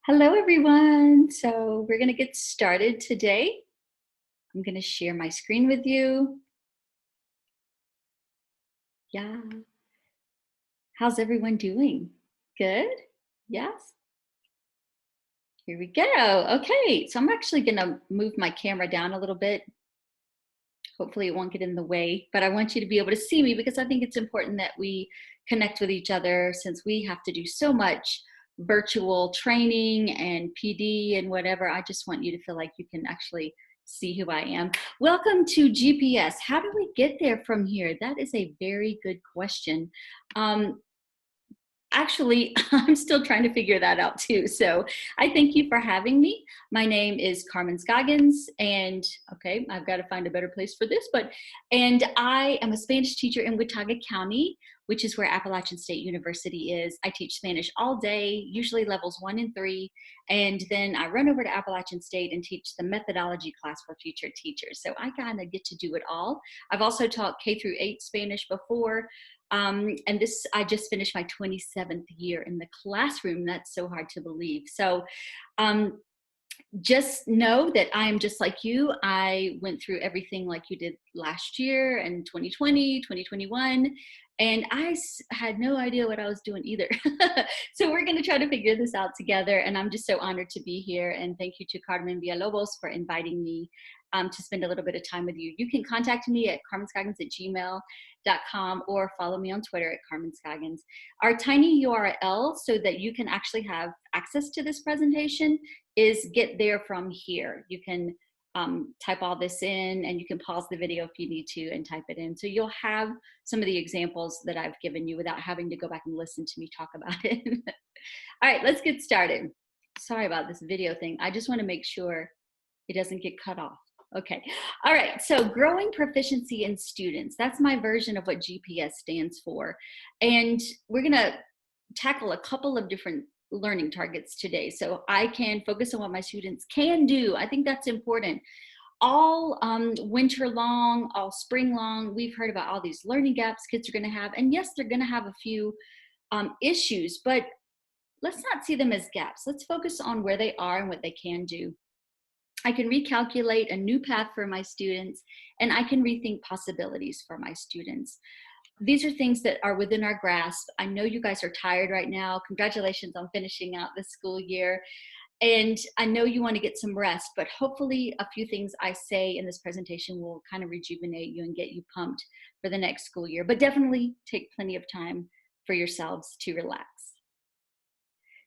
Hello, everyone. So we're going to get started today. I'm going to share my screen with you. Yeah. How's everyone doing? Good? Yes? Here we go. Okay. So I'm actually going to move my camera down a little bit. Hopefully it won't get in the way, but I want you to be able to see me because I think it's important that we connect with each other since we have to do so much virtual training and PD and whatever. I just want you to feel like you can actually see who I am. Welcome to GPS. How do we get there from here? That is a very good question. Actually, I'm still trying to figure that out too. So I thank you for having me. My name is Carmen Scoggins, and okay, I've got to find a better place for this, and I am a Spanish teacher in Watauga County, which is where Appalachian State University is. I teach Spanish all day, usually levels 1 and 3, and then I run over to Appalachian State and teach the methodology class for future teachers. So I kind of get to do it all. I've also taught K through 8 Spanish before. And I just finished my 27th year in the classroom. That's so hard to believe. So just know that I am just like you. I went through everything like you did last year and 2020, 2021, and I had no idea what I was doing either. So we're going to try to figure this out together. And I'm just so honored to be here. And thank you to Carmen Villalobos for inviting me to spend a little bit of time with you. You can contact me at carmenscoggins@gmail.com or follow me on Twitter at Carmen Scoggins. Our tiny URL so that you can actually have access to this presentation is get there from here. You can type all this in, and you can pause the video if you need to and type it in. So you'll have some of the examples that I've given you without having to go back and listen to me talk about it. All right, let's get started. Sorry about this video thing. I just want to make sure it doesn't get cut off. Okay. All right. So growing proficiency in students. That's my version of what GPS stands for. And we're going to tackle a couple of different learning targets today. So I can focus on what my students can do. I think that's important. All winter long, all spring long, we've heard about all these learning gaps kids are going to have. And yes, they're going to have a few issues, but let's not see them as gaps. Let's focus on where they are and what they can do. I can recalculate a new path for my students, and I can rethink possibilities for my students. These are things that are within our grasp. I know you guys are tired right now. Congratulations on finishing out the school year. And I know you want to get some rest, but hopefully a few things I say in this presentation will kind of rejuvenate you and get you pumped for the next school year. But definitely take plenty of time for yourselves to relax.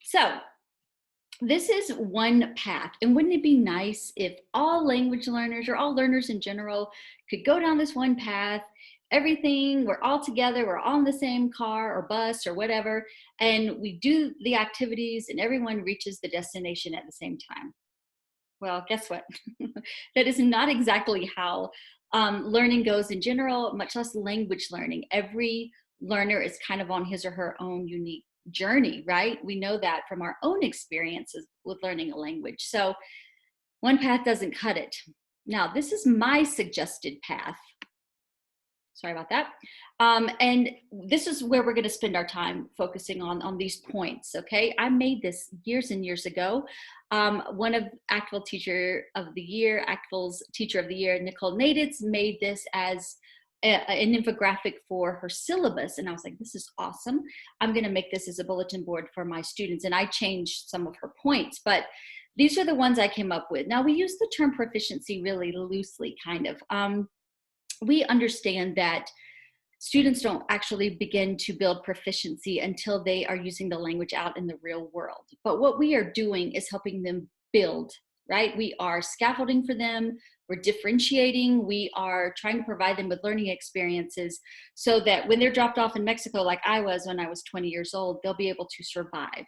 So this is one path, and wouldn't it be nice if all language learners or all learners in general could go down this one path, everything, we're all together, we're all in the same car or bus or whatever, and we do the activities and everyone reaches the destination at the same time. Well, guess what? That is not exactly how learning goes in general, much less language learning. Every learner is kind of on his or her own unique journey, right? We know that from our own experiences with learning a language. So one path doesn't cut it. Now, this is my suggested path. Sorry about that. And this is where we're going to spend our time focusing on these points, okay? I made this years and years ago. One of Actful Teacher of the Year, Actful's Teacher of the Year, Nicole Naditz, made this as an infographic for her syllabus, and I was like, this is awesome. I'm going to make this as a bulletin board for my students, and I changed some of her points, but these are the ones I came up with. Now, we use the term proficiency really loosely, kind of. We understand that students don't actually begin to build proficiency until they are using the language out in the real world. But what we are doing is helping them build, right? We are scaffolding for them. We're differentiating. We are trying to provide them with learning experiences so that when they're dropped off in Mexico, like I was when I was 20 years old, they'll be able to survive.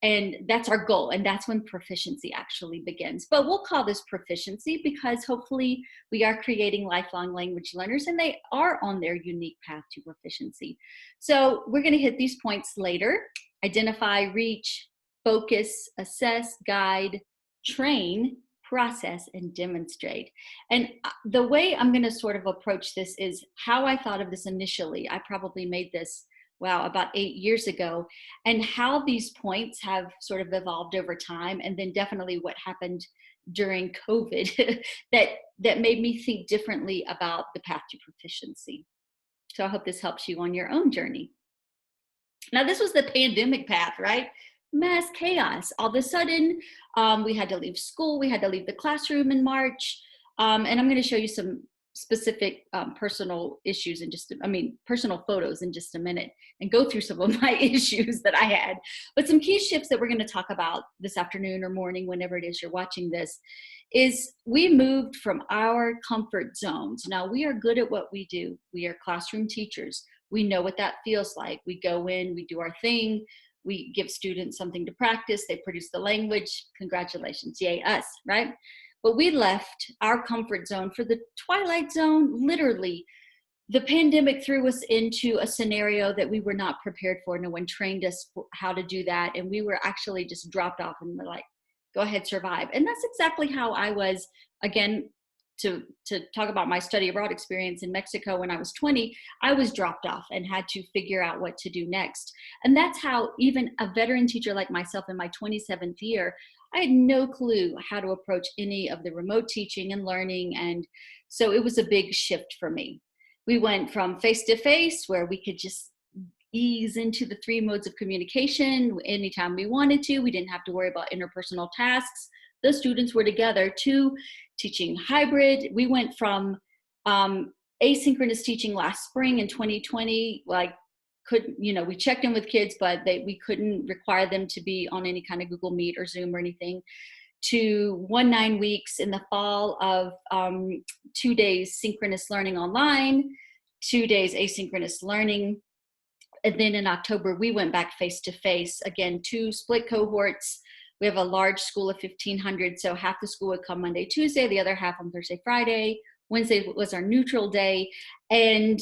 And that's our goal. And that's when proficiency actually begins. But we'll call this proficiency because hopefully we are creating lifelong language learners and they are on their unique path to proficiency. So we're going to hit these points later. Identify, reach, focus, assess, guide, train, process, and demonstrate. And the way I'm going to sort of approach this is how I thought of this initially. I probably made this wow, about 8 years ago, and how these points have sort of evolved over time. And then definitely what happened during COVID that made me think differently about the path to proficiency. So I hope this helps you on your own journey. Now, this was the pandemic path, right? Mass chaos. All of a sudden, we had to leave school. We had to leave the classroom in March. And I'm going to show you some specific personal issues in just, personal photos in just a minute, and go through some of my issues that I had. But some key shifts that we're going to talk about this afternoon or morning, whenever it is you're watching this, is we moved from our comfort zones. Now, we are good at what we do. We are classroom teachers. We know what that feels like. We go in, we do our thing, we give students something to practice, they produce the language, congratulations, yay us, right? But we left our comfort zone for the twilight zone. Literally, the pandemic threw us into a scenario that we were not prepared for. No one trained us for how to do that. And we were actually just dropped off and we're like, go ahead, survive. And that's exactly how I was, again, to talk about my study abroad experience in Mexico when I was 20, I was dropped off and had to figure out what to do next. And that's how even a veteran teacher like myself in my 27th year, I had no clue how to approach any of the remote teaching and learning. And so it was a big shift for me. We went from face-to-face, where we could just ease into the 3 modes of communication anytime we wanted to. We didn't have to worry about interpersonal tasks. The students were together, to teaching hybrid. We went from asynchronous teaching last spring in 2020, we checked in with kids, but we couldn't require them to be on any kind of Google Meet or Zoom or anything, to 9 weeks in the fall of 2 days synchronous learning online, 2 days asynchronous learning. And then in October, we went back face-to-face, again, 2 split cohorts. We have a large school of 1,500, so half the school would come Monday, Tuesday, the other half on Thursday, Friday. Wednesday was our neutral day. And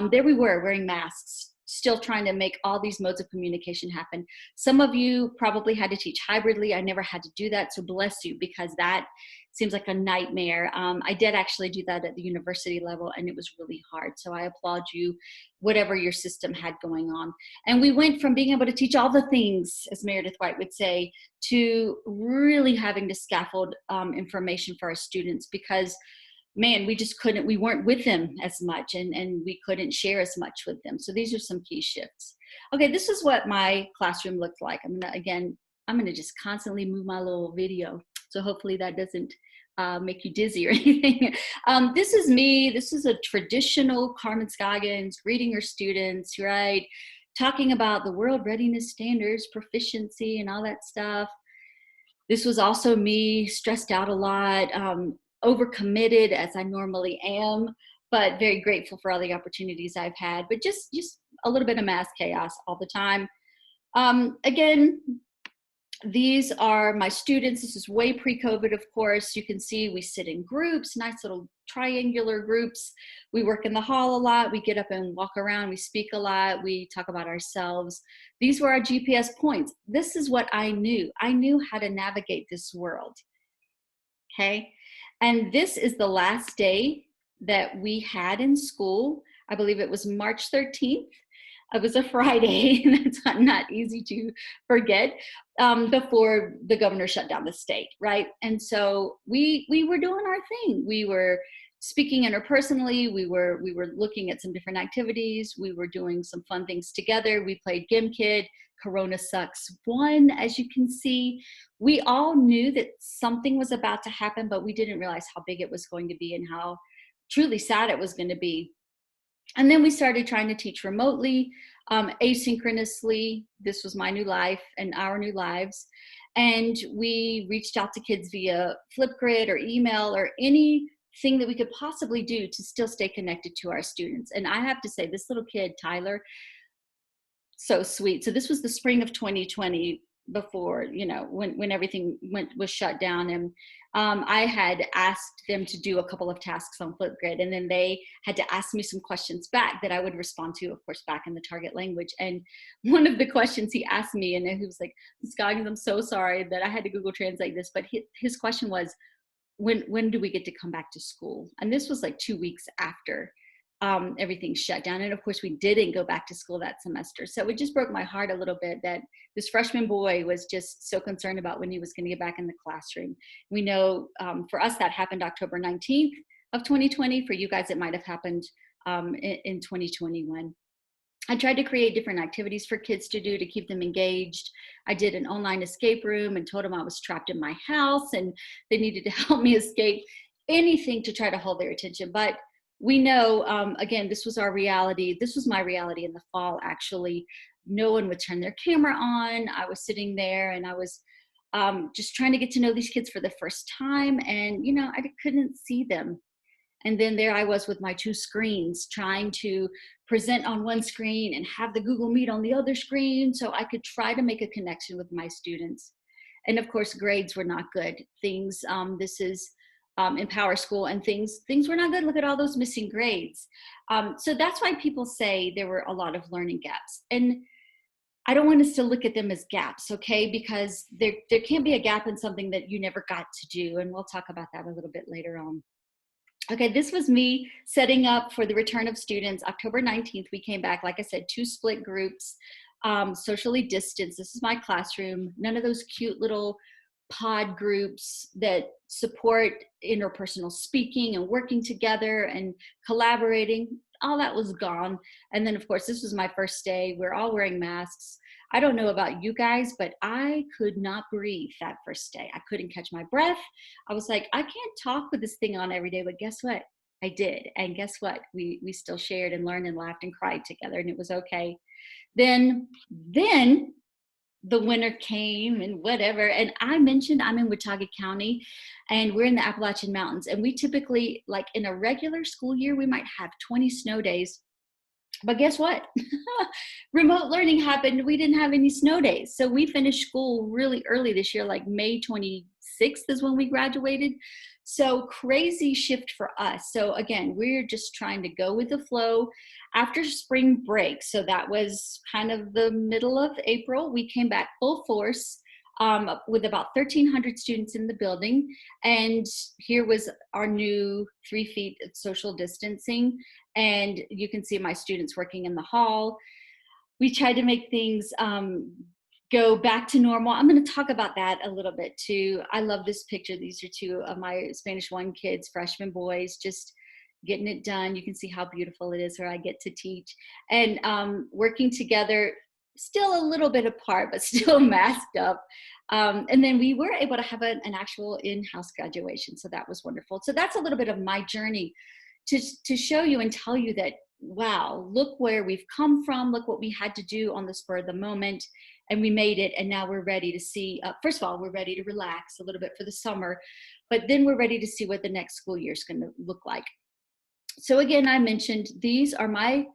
there we were wearing masks, still trying to make all these modes of communication happen. Some of you probably had to teach hybridly. I never had to do that, so bless you, because that seems like a nightmare. I did actually do that at the university level, and it was really hard. So I applaud you, whatever your system had going on. And we went from being able to teach all the things, as Meredith White would say, to really having to scaffold information for our students, because man, we just couldn't, we weren't with them as much, and we couldn't share as much with them. So these are some key shifts. Okay, this is what my classroom looked like. I'm gonna just constantly move my little video. So hopefully that doesn't make you dizzy or anything. This is me. This is a traditional Carmen Scoggins greeting her students, right? Talking about the world readiness standards, proficiency, and all that stuff. This was also me, stressed out a lot, overcommitted as I normally am, but very grateful for all the opportunities I've had, but just a little bit of mass chaos all the time. Again, these are my students. This is way pre-COVID, of course. You can see we sit in groups, nice little triangular groups. We work in the hall a lot. We get up and walk around. We speak a lot. We talk about ourselves. These were our GPS points. This is what I knew. I knew how to navigate this world, okay? And this is the last day that we had in school. I believe it was March 13th. It was a Friday, and that's not easy to forget, before the governor shut down the state, right? And so we were doing our thing. We were speaking interpersonally. We were looking at some different activities. We were doing some fun things together. We played GimKid. Corona Sucks won, as you can see. We all knew that something was about to happen, but we didn't realize how big it was going to be and how truly sad it was going to be. And then we started trying to teach remotely, asynchronously. This was my new life and our new lives. And we reached out to kids via Flipgrid or email or anything that we could possibly do to still stay connected to our students. And I have to say, this little kid, Tyler, so sweet. So this was the spring of 2020, before, when everything was shut down. And I had asked them to do a couple of tasks on Flipgrid, and then they had to ask me some questions back that I would respond to, of course, back in the target language. And one of the questions he asked me, and he was like, Scoggins, I'm so sorry that I had to Google Translate this, but his question was, when do we get to come back to school? And this was like 2 weeks after everything shut down. And of course, we didn't go back to school that semester. So it just broke my heart a little bit that this freshman boy was just so concerned about when he was going to get back in the classroom. We know for us that happened October 19th of 2020. For you guys, it might have happened in 2021. I tried to create different activities for kids to do to keep them engaged. I did an online escape room and told them I was trapped in my house and they needed to help me escape, anything to try to hold their attention. But we know, again, this was our reality. This was my reality in the fall, actually. No one would turn their camera on. I was sitting there and I was just trying to get to know these kids for the first time. And, you know, I couldn't see them. And then there I was with my two screens trying to present on one screen and have the Google Meet on the other screen so I could try to make a connection with my students. And of course, grades were not good. Things, this is in Power School, and things were not good. Look at all those missing grades. So that's why people say there were a lot of learning gaps. And I don't want us to look at them as gaps, okay? Because there can't be a gap in something that you never got to do. And we'll talk about that a little bit later on. Okay, this was me setting up for the return of students. October 19th, we came back, like I said, 2 split groups, socially distanced. This is my classroom. None of those cute little pod groups that support interpersonal speaking and working together and collaborating. All that was gone. And then, of course, this was my first day. We're all wearing masks. I don't know about you guys, but I could not breathe that first day. I couldn't catch my breath. I was like, I can't talk with this thing on every day, but guess what? I did. And guess what? We still shared and learned and laughed and cried together, and it was okay. Then the winter came and whatever. And I mentioned I'm in Watauga County and we're in the Appalachian Mountains. And we typically, like in a regular school year, we might have 20 snow days. But guess what? Remote learning happened. We didn't have any snow days. So we finished school really early this year, like May 26th is when we graduated. So crazy shift for us. So again, we're just trying to go with the flow after spring break. So that was kind of the middle of April. We came back full force with about 1,300 students in the building. And here was our new 3 feet of social distancing. And you can see my students working in the hall. We tried to make things go back to normal. I'm going to talk about that a little bit too. I love this picture. These are 2 of my Spanish 1 kids, freshman boys, just getting it done. You can see how beautiful it is where I get to teach. And working together, still a little bit apart, but still masked up. And then we were able to have an actual in-house graduation. So that was wonderful. So that's a little bit of my journey to show you and tell you that, wow, look where we've come from. Look what we had to do on the spur of the moment. And we made it. And now we're ready to see, first of all, we're ready to relax a little bit for the summer. But then we're ready to see what the next school year is going to look like. So again, I mentioned these are my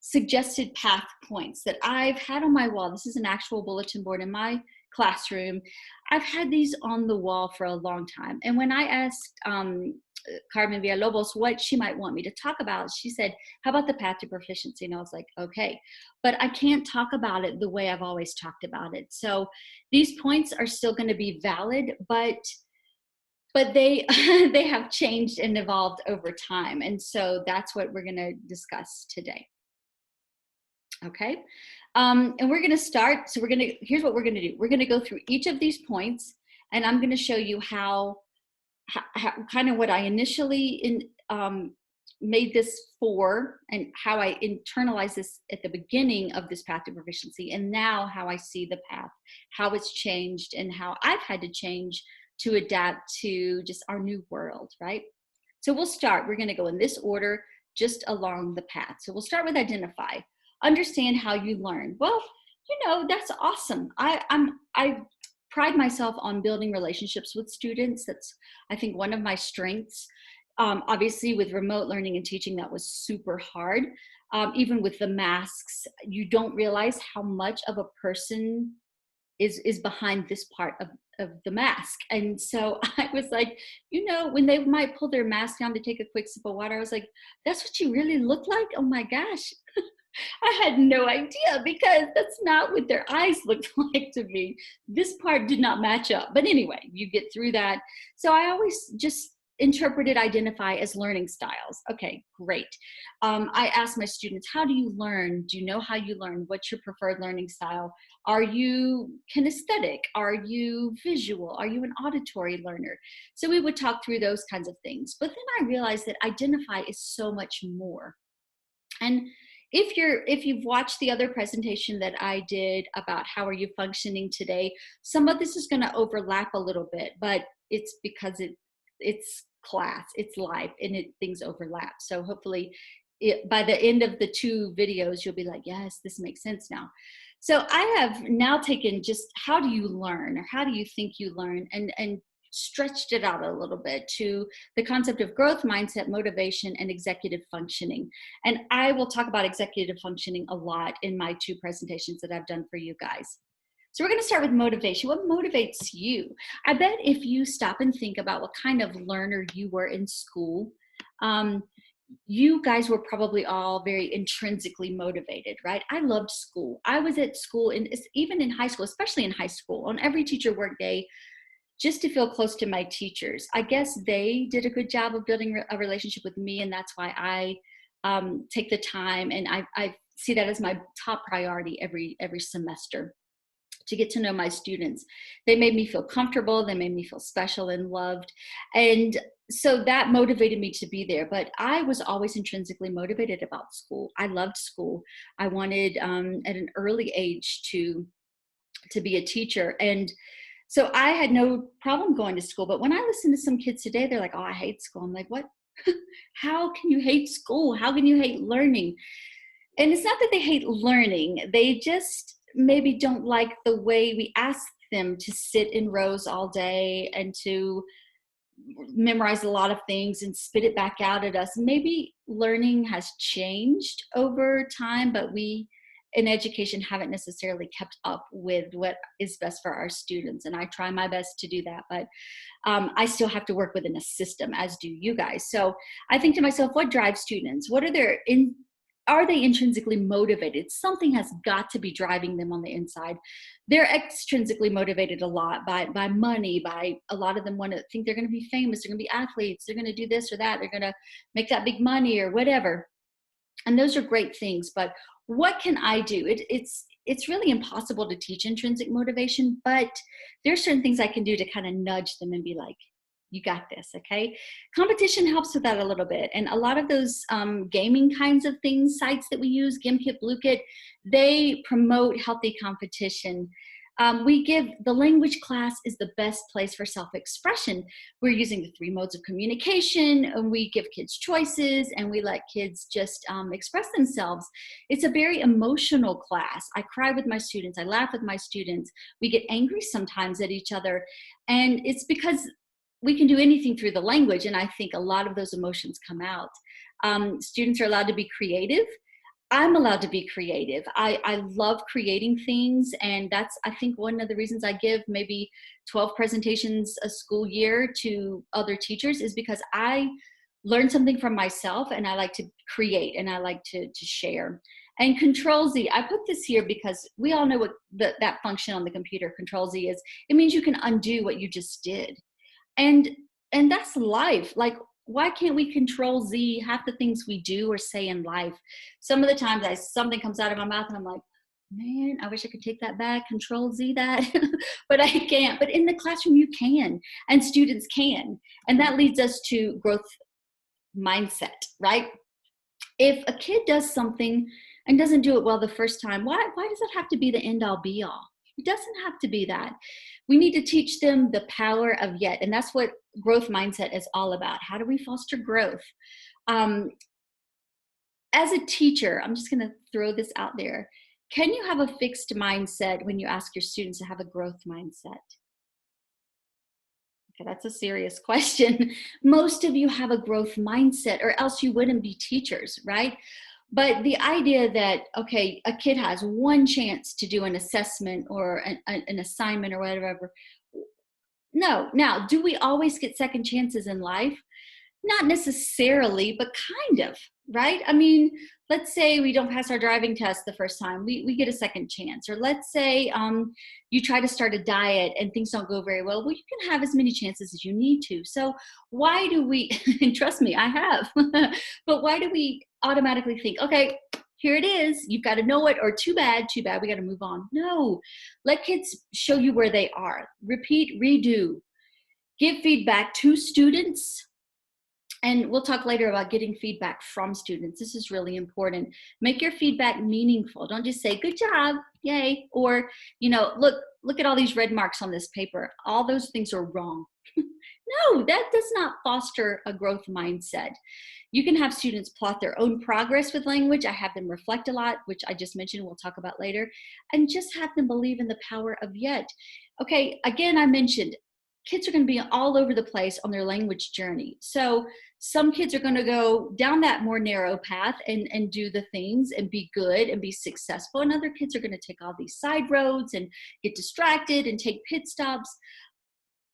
suggested path points that I've had on my wall. This is an actual bulletin board in my classroom. I've had these on the wall for a long time. And when I asked Carmen Villalobos what she might want me to talk about, she said, how about the path to proficiency? And I was like, okay, but I can't talk about it the way I've always talked about it. So these points are still going to be valid, but they they have changed and evolved over time. And so that's what we're going to discuss today. Okay. And we're going to start. So here's what we're going to do. We're going to go through each of these points, and I'm going to show you how kind of what I initially made this for, and how I internalized this at the beginning of this path to proficiency, and now how I see the path, how it's changed, and how I've had to change to adapt to just our new world, right? So we'll start. We're going to go in this order, just along the path. So we'll start with identify. Understand how you learn. Well, you know, that's awesome. I pride myself on building relationships with students. That's, I think, one of my strengths. Obviously, with remote learning and teaching, that was super hard. Even with the masks, you don't realize how much of a person is behind this part of the mask. And so I was like, you know, when they might pull their mask down to take a quick sip of water, I was like, that's what you really look like? Oh my gosh. I had no idea, because that's not what their eyes looked like to me. This part did not match up. But anyway, you get through that. So I always just interpreted, identify as learning styles. Okay, great. I ask my students, how do you learn? Do you know how you learn? What's your preferred learning style? Are you kinesthetic? Are you visual? Are you an auditory learner? So we would talk through those kinds of things. But then I realized that identify is so much more. And if you've watched the other presentation that I did about how are you functioning today, some of this is going to overlap a little bit, but it's because it's class, it's life, and things overlap. So hopefully by the end of the 2 videos, you'll be like, yes, this makes sense now. So I have now taken just how do you learn, or how do you think you learn, and stretched it out a little bit to the concept of growth mindset, motivation, and executive functioning. And I will talk about executive functioning a lot in my 2 presentations that I've done for you guys. So we're going to start with motivation. What motivates you? I bet if you stop and think about what kind of learner you were in school, you guys were probably all very intrinsically motivated, right? I loved school. I was at school, and even in high school, especially in high school, on every teacher work day, just to feel close to my teachers. I guess they did a good job of building a relationship with me, and that's why I take the time, and I see that as my top priority every semester, to get to know my students. They made me feel comfortable, they made me feel special and loved, and so that motivated me to be there. But I was always intrinsically motivated about school. I loved school. I wanted at an early age to be a teacher, and so I had no problem going to school. But when I listen to some kids today, they're like, oh, I hate school. I'm like, what? How can you hate school? How can you hate learning? And it's not that they hate learning. They just maybe don't like the way we ask them to sit in rows all day and to memorize a lot of things and spit it back out at us. Maybe learning has changed over time, but we in education haven't necessarily kept up with what is best for our students. And I try my best to do that, but I still have to work within a system, as do you guys. So I think to myself, what drives students? What are are they intrinsically motivated? Something has got to be driving them on the inside. They're extrinsically motivated a lot by money, by a lot of them want to think they're going to be famous, they're going to be athletes, they're going to do this or that, they're going to make that big money or whatever. And those are great things, but what can I do? It's really impossible to teach intrinsic motivation, but there's certain things I can do to kind of nudge them and be like, you got this, okay? Competition helps with that a little bit. And a lot of those gaming kinds of things, sites that we use, Gimkit, Bluekit, they promote healthy competition. The language class is the best place for self-expression. We're using the 3 modes of communication, and we give kids choices, and we let kids just express themselves. It's a very emotional class. I cry with my students. I laugh with my students. We get angry sometimes at each other. And it's because we can do anything through the language, and I think a lot of those emotions come out. Students are allowed to be creative. I'm allowed to be creative. I love creating things, and that's, I think, one of the reasons I give maybe 12 presentations a school year to other teachers, is because I learn something from myself, and I like to create, and I like to share. And Control Z, I put this here because we all know what that function on the computer, Control Z, is. It means you can undo what you just did. And that's life. Like, why can't we Control Z half the things we do or say in life? Some of the times something comes out of my mouth and I'm like, man, I wish I could take that back, Control Z that, but I can't. But in the classroom, you can, and students can. And that leads us to growth mindset, right? If a kid does something and doesn't do it well the first time, why does it have to be the end all be all? It doesn't have to be that. We need to teach them the power of yet. And that's what growth mindset is all about. How do we foster growth? As a teacher, I'm just going to throw this out there. Can you have a fixed mindset when you ask your students to have a growth mindset? Okay, that's a serious question. Most of you have a growth mindset, or else you wouldn't be teachers, right? But the idea that, okay, a kid has one chance to do an assessment or an assignment or whatever. No. Now, do we always get second chances in life? Not necessarily, but kind of, right? I mean, let's say we don't pass our driving test the first time, we get a second chance. Or let's say you try to start a diet and things don't go very well. Well, you can have as many chances as you need to. So why do we, and trust me, I have, but why do we automatically think, okay, here it is, you've got to know it, or too bad, we got to move on? No, let kids show you where they are. Repeat, redo. Give feedback to students. And we'll talk later about getting feedback from students. This is really important. Make your feedback meaningful. Don't just say, good job, yay. Or, you know, look at all these red marks on this paper. All those things are wrong. No, that does not foster a growth mindset. You can have students plot their own progress with language. I have them reflect a lot, which I just mentioned, we'll talk about later. And just have them believe in the power of yet. Okay, again, I mentioned, kids are going to be all over the place on their language journey. So some kids are going to go down that more narrow path and do the things and be good and be successful. And other kids are going to take all these side roads and get distracted and take pit stops.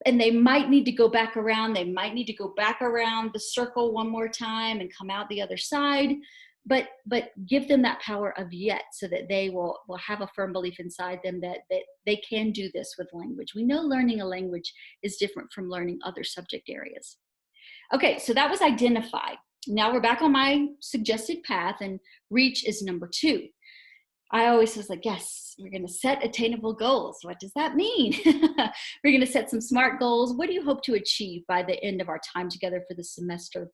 And they might need to go back around. They might need to go back around the circle one more time and come out the other side. But give them that power of yet, so that they will have a firm belief inside them that they can do this with language. We know learning a language is different from learning other subject areas. Okay, so that was identify. Now we're back on my suggested path, and reach is number 2. I always was like, yes, we're going to set attainable goals. What does that mean? We're going to set some SMART goals. What do you hope to achieve by the end of our time together for the semester?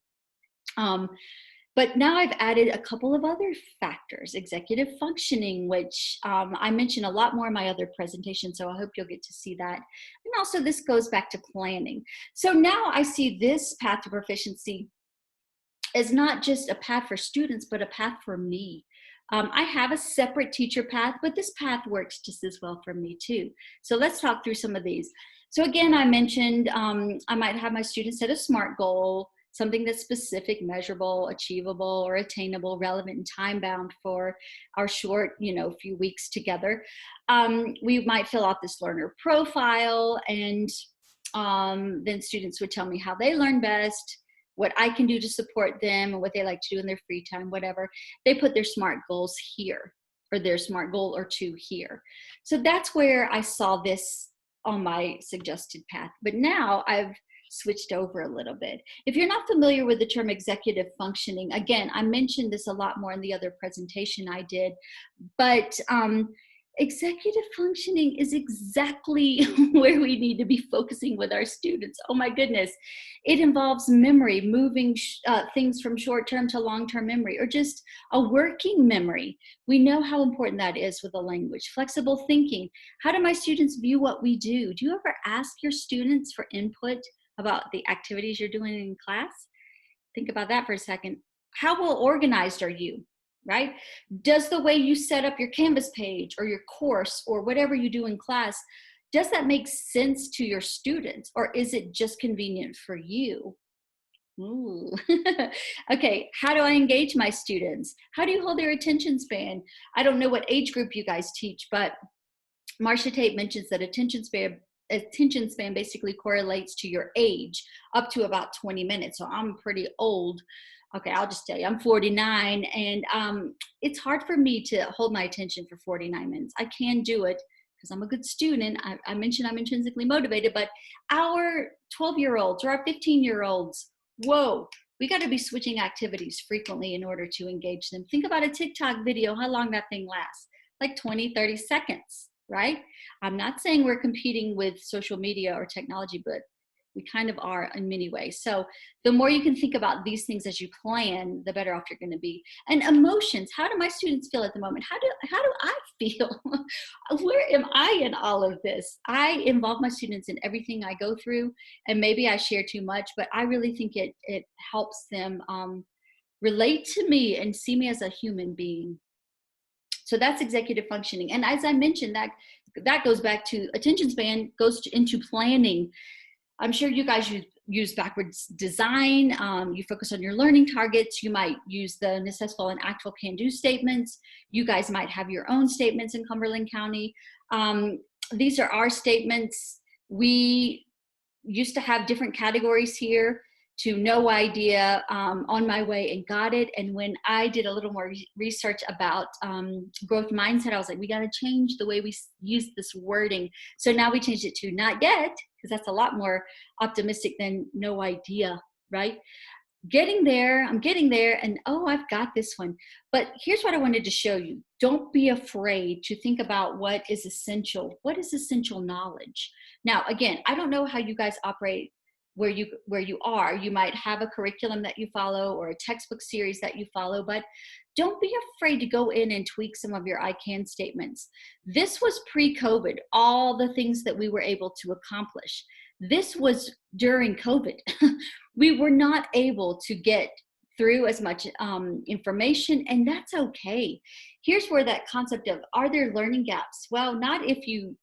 But now I've added a couple of other factors, executive functioning, which I mentioned a lot more in my other presentation, so I hope you'll get to see that. And also this goes back to planning. So now I see this path to proficiency as not just a path for students, but a path for me. I have a separate teacher path, but this path works just as well for me too. So let's talk through some of these. So again, I mentioned I might have my students set a SMART goal, something that's specific, measurable, achievable, or attainable, relevant, and time-bound for our short, few weeks together. We might fill out this learner profile, and then students would tell me how they learn best, what I can do to support them, and what they like to do in their free time, whatever. They put their SMART goals here, or their SMART goal or 2 here. So that's where I saw this on my suggested path. But now I've switched over a little bit. If you're not familiar with the term executive functioning, again, I mentioned this a lot more in the other presentation I did, but executive functioning is exactly where we need to be focusing with our students. Oh my goodness. It involves memory, moving things from short-term to long-term memory, or just a working memory. We know how important that is with a language. Flexible thinking. How do my students view what we do? Do you ever ask your students for input about the activities you're doing in class? Think about that for a second. How well organized are you? Right? Does the way you set up your Canvas page or your course or whatever you do in class, does that make sense to your students, or is it just convenient for you? Ooh. Okay, how do I engage my students? How do you hold their attention span? I don't know what age group you guys teach, but Marcia Tate mentions that attention span basically correlates to your age up to about 20 minutes. So I'm pretty old. Okay, I'll just tell you, I'm 49, and it's hard for me to hold my attention for 49 minutes. I can do it because I'm a good student. I mentioned I'm intrinsically motivated, but our 12-year-olds or our 15-year-olds, whoa, we got to be switching activities frequently in order to engage them. Think about a TikTok video, how long that thing lasts, like 20, 30 seconds, right? I'm not saying we're competing with social media or technology, but we kind of are in many ways. So the more you can think about these things as you plan, the better off you're going to be. And emotions, how do my students feel at the moment? How do I feel? Where am I in all of this? I involve my students in everything I go through, and maybe I share too much, but I really think it helps them relate to me and see me as a human being. So that's executive functioning. And as I mentioned, that goes back to attention span, goes into planning. I'm sure you guys use backwards design. You focus on your learning targets. You might use the necessful and actful can-do statements. You guys might have your own statements in Cumberland County. These are our statements. We used to have different categories here. no idea on my way and got it. And when I did a little more research about growth mindset, I was like, we got to change the way we use this wording. So now we changed it to not yet, because that's a lot more optimistic than no idea, right? Getting there, I'm getting there, and oh, I've got this one. But here's what I wanted to show you. Don't be afraid to think about what is essential. What is essential knowledge? Now, again, I don't know how you guys operate where you are. You might have a curriculum that you follow or a textbook series that you follow, but don't be afraid to go in and tweak some of your I can statements. This was pre-COVID, all the things that we were able to accomplish. This was during COVID. We were not able to get through as much information, and that's okay. Here's where that concept of, are there learning gaps? Well, not if you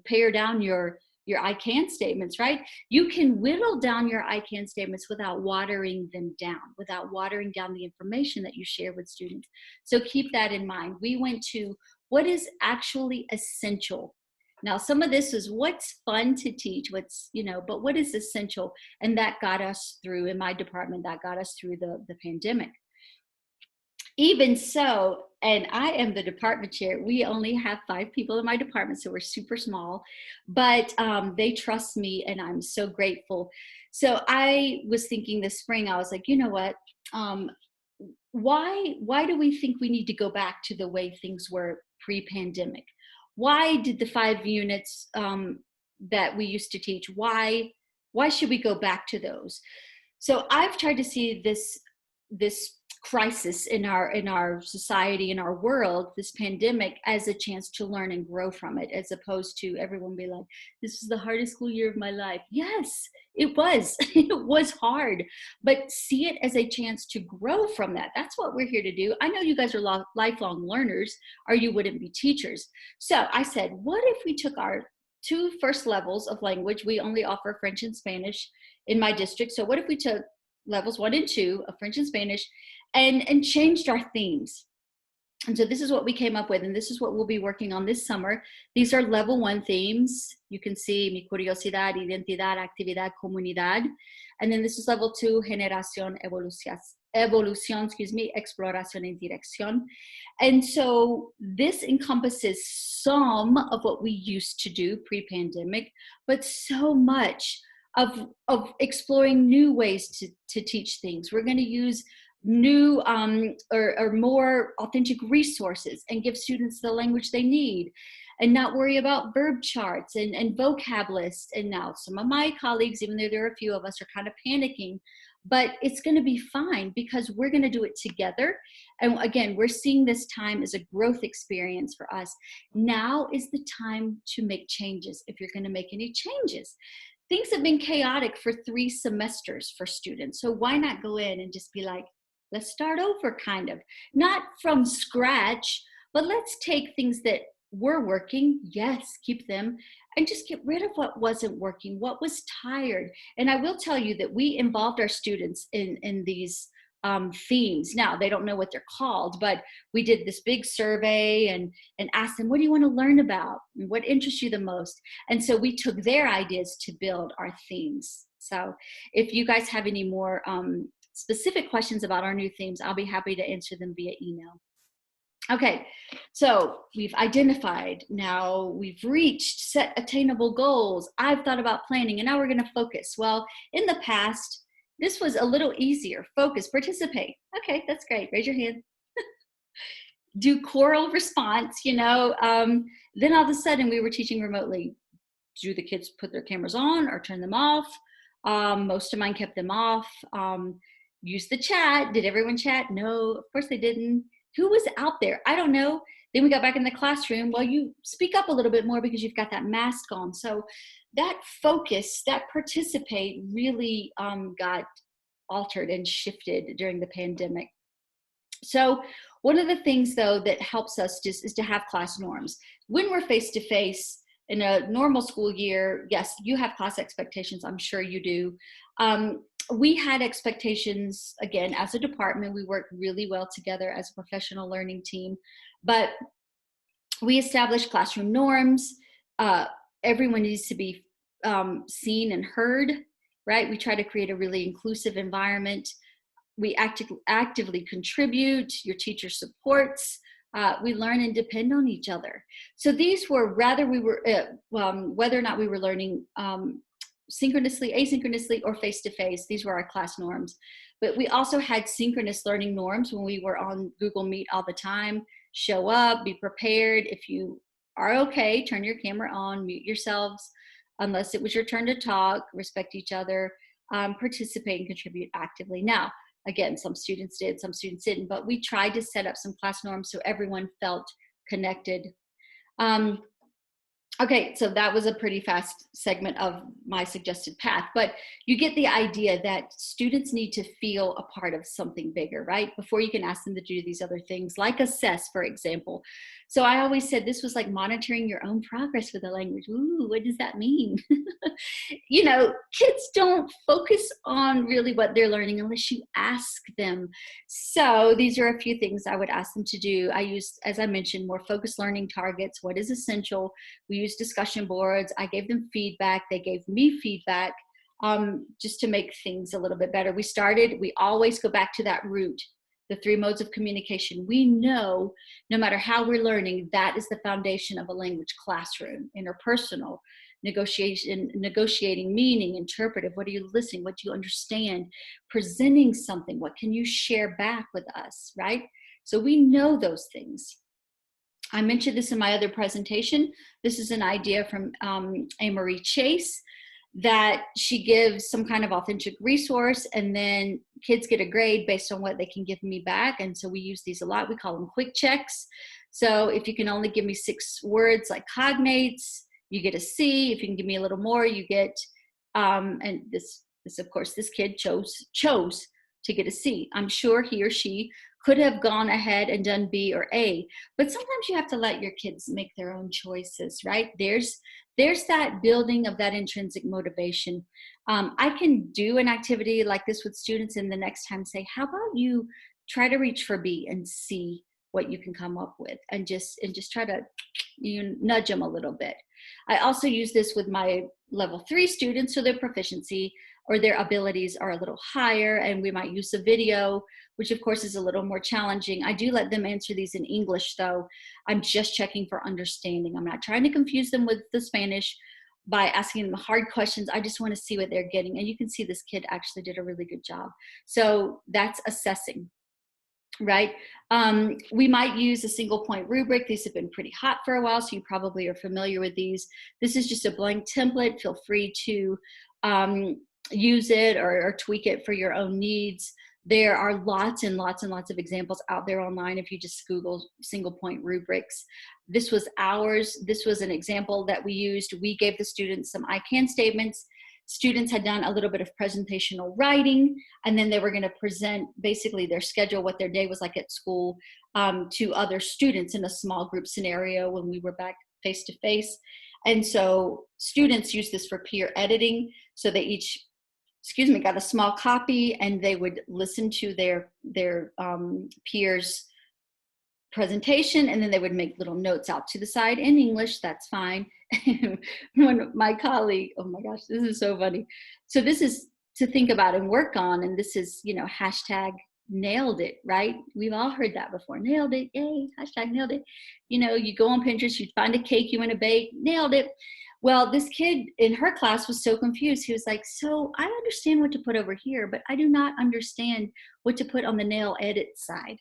pare down your I can statements, right? You can whittle down your I can statements without watering them down, without watering down the information that you share with students. So keep that in mind. We went to what is actually essential. Now, some of this is what's fun to teach, what's, but what is essential? And that got us through, in my department, that got us through the pandemic. Even so, and I am the department chair, we only have 5 people in my department, so we're super small, but they trust me and I'm so grateful. So I was thinking this spring, I was like, you know what, why do we think we need to go back to the way things were pre-pandemic? Why did the 5 units that we used to teach, why should we go back to those? So I've tried to see this crisis in our society, in our world, this pandemic, as a chance to learn and grow from it, as opposed to everyone be like, this is the hardest school year of my life. Yes, it was. It was hard, but see it as a chance to grow from that. That's what we're here to do. I know you guys are lifelong learners, or you wouldn't be teachers. So I said, what if we took our 2 first levels of language? We only offer French and Spanish in my district. So what if we took levels 1 and 2 of French and Spanish and changed our themes? And so this is what we came up with, and this is what we'll be working on this summer. These are level 1 themes. You can see mi curiosidad, identidad, actividad, comunidad. And then this is level 2, generación, evolución, exploración y dirección. And so this encompasses some of what we used to do pre-pandemic, but so much of exploring new ways to teach things. We're going to use new or more authentic resources and give students the language they need, and not worry about verb charts and vocab lists. And now some of my colleagues, even though there are a few of us, are kind of panicking, but it's going to be fine because we're going to do it together. And again, we're seeing this time as a growth experience for us. Now is the time to make changes, if you're going to make any changes. Things have been chaotic for 3 semesters for students. So why not go in and just be like, let's start over, kind of. Not from scratch, but let's take things that were working, yes, keep them, and just get rid of what wasn't working, what was tired. And I will tell you that we involved our students in these themes. Now, they don't know what they're called, but we did this big survey and asked them, what do you want to learn about? And what interests you the most? And so we took their ideas to build our themes. So if you guys have any more specific questions about our new themes, I'll be happy to answer them via email. Okay, so we've identified, now we've reached, set attainable goals. I've thought about planning, and now we're going to focus. Well, in the past, this was a little easier. Focus, participate. Okay, that's great. Raise your hand. Do choral response, Then all of a sudden we were teaching remotely. Do the kids put their cameras on or turn them off? Most of mine kept them off. Use the chat. Did everyone chat? No, of course they didn't. Who was out there? I don't know. Then we got back in the classroom. Well, you speak up a little bit more because you've got that mask on. So that focus, that participate really got altered and shifted during the pandemic. So one of the things, though, that helps us just is to have class norms. When we're face-to-face in a normal school year, yes, you have class expectations. I'm sure you do. We had expectations, again, as a department. We worked really well together as a professional learning team, but we established classroom norms. Everyone needs to be seen and heard. right? We try to create a really inclusive environment. We actively contribute, your teacher supports, we learn and depend on each other. So these were whether or not we were learning synchronously, asynchronously, or face-to-face, these were our class norms. But we also had synchronous learning norms when we were on Google Meet all the time. Show up, be prepared. If you are okay, turn your camera on, mute yourselves, unless it was your turn to talk, respect each other, participate and contribute actively. Now, again, some students did, some students didn't, but we tried to set up some class norms so everyone felt connected. Okay, so that was a pretty fast segment of my suggested path, but you get the idea that students need to feel a part of something bigger, right? Before you can ask them to do these other things, like assess, for example. So I always said this was like monitoring your own progress with the language. Ooh, what does that mean? You know, kids don't focus on really what they're learning unless you ask them. So these are a few things I would ask them to do. I used, as I mentioned, more focused learning targets. What is essential? We used discussion boards. I gave them feedback. They gave me feedback, just to make things a little bit better. We always go back to that root, the 3 modes of communication. We know no matter how we're learning, that is the foundation of a language classroom: interpersonal, negotiating meaning, interpretive, what are you listening, what do you understand, presenting something, what can you share back with us, right? So we know those things. I mentioned this in my other presentation. This is an idea from Marie Chase, that she gives some kind of authentic resource, and then kids get a grade based on what they can give me back. And so we use these a lot. We call them quick checks. So if you can only give me 6 words like cognates, you get a C. If you can give me a little more, you get, and this of course, this kid chose to get a C. I'm sure he or she could have gone ahead and done B or A, but sometimes you have to let your kids make their own choices, right? There's that building of that intrinsic motivation. I can do an activity like this with students, and the next time say, how about you try to reach for B and see what you can come up with, and just try to nudge them a little bit. I also use this with my level 3 students, so their proficiency or their abilities are a little higher, and we might use a video, which of course is a little more challenging. I do let them answer these in English, though. I'm just checking for understanding. I'm not trying to confuse them with the Spanish by asking them hard questions. I just want to see what they're getting. And you can see this kid actually did a really good job. So that's assessing, right? We might use a single point rubric. These have been pretty hot for a while, so you probably are familiar with these. This is just a blank template. Feel free to use it or tweak it for your own needs. There are lots and lots and lots of examples out there online if you just Google single point rubrics. This was ours. This was an example that we used. We gave the students some I can statements. Students had done a little bit of presentational writing, and then they were going to present basically their schedule, what their day was like at school, to other students in a small group scenario when we were back face to face. And so students used this for peer editing. So they each, got a small copy, and they would listen to their peers' presentation, and then they would make little notes out to the side in English. That's fine. When my colleague, oh my gosh, this is so funny. So this is to think about and work on, and this is, hashtag nailed it, right? We've all heard that before. Nailed it, yay, hashtag nailed it. You go on Pinterest, you find a cake you want to bake, nailed it. Well, this kid in her class was so confused. He was like, so I understand what to put over here, but I do not understand what to put on the nail edit side.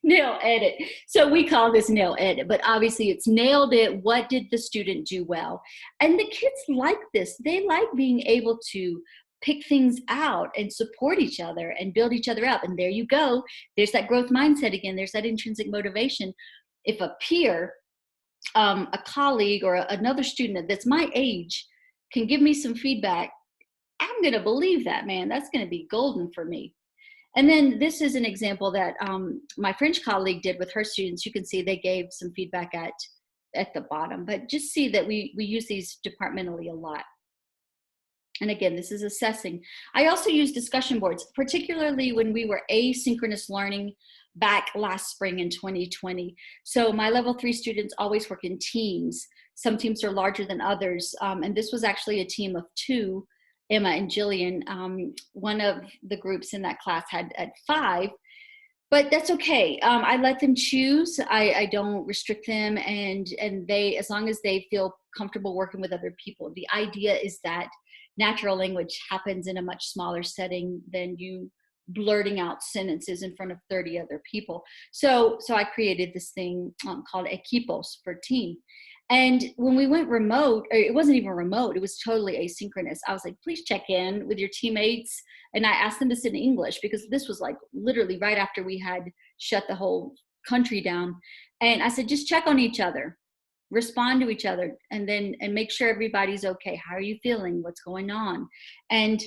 Nail edit. So we call this nail edit, but obviously it's nailed it. What did the student do well? And the kids like this. They like being able to pick things out and support each other and build each other up. And there you go. There's that growth mindset again. There's that intrinsic motivation. If a peer, a colleague, or another student that's my age can give me some feedback, I'm going to believe that, man. That's going to be golden for me. And then this is an example that my French colleague did with her students. You can see they gave some feedback at the bottom, but just see that we use these departmentally a lot. And again, this is assessing. I also use discussion boards, particularly when we were asynchronous learning back last spring in 2020. So my level 3 students always work in teams. Some teams are larger than others. And this was actually a team of 2 Emma and Jillian. One of the groups in that class had at 5, but that's okay. I let them choose. I don't restrict them, and they, as long as they feel comfortable working with other people. The idea is that natural language happens in a much smaller setting than you blurting out sentences in front of 30 other people. So I created this thing called equipos, for team. And when we went remote, or it wasn't even remote, it was totally asynchronous. I was like, please check in with your teammates. And I asked them to sit in English, because this was like literally right after we had shut the whole country down. And I said, just check on each other, respond to each other, and make sure everybody's okay. How are you feeling? What's going on? And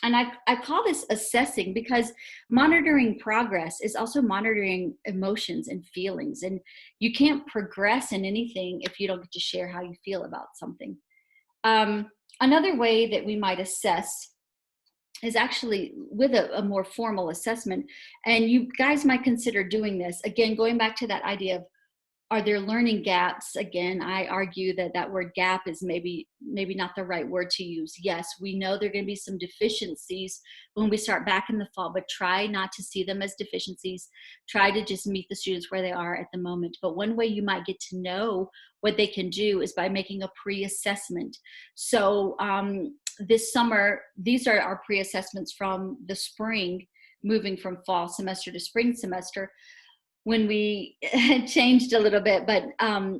I call this assessing, because monitoring progress is also monitoring emotions and feelings. And you can't progress in anything if you don't get to share how you feel about something. Another way that we might assess is actually with a more formal assessment. And you guys might consider doing this. Again, going back to that idea of, are there learning gaps? Again, I argue that that word gap is maybe not the right word to use. Yes, we know there are going to be some deficiencies when we start back in the fall, but try not to see them as deficiencies. Try to just meet the students where they are at the moment. But one way you might get to know what they can do is by making a pre-assessment. So this summer, these are our pre-assessments from the spring, moving from fall semester to spring semester, when we changed a little bit. But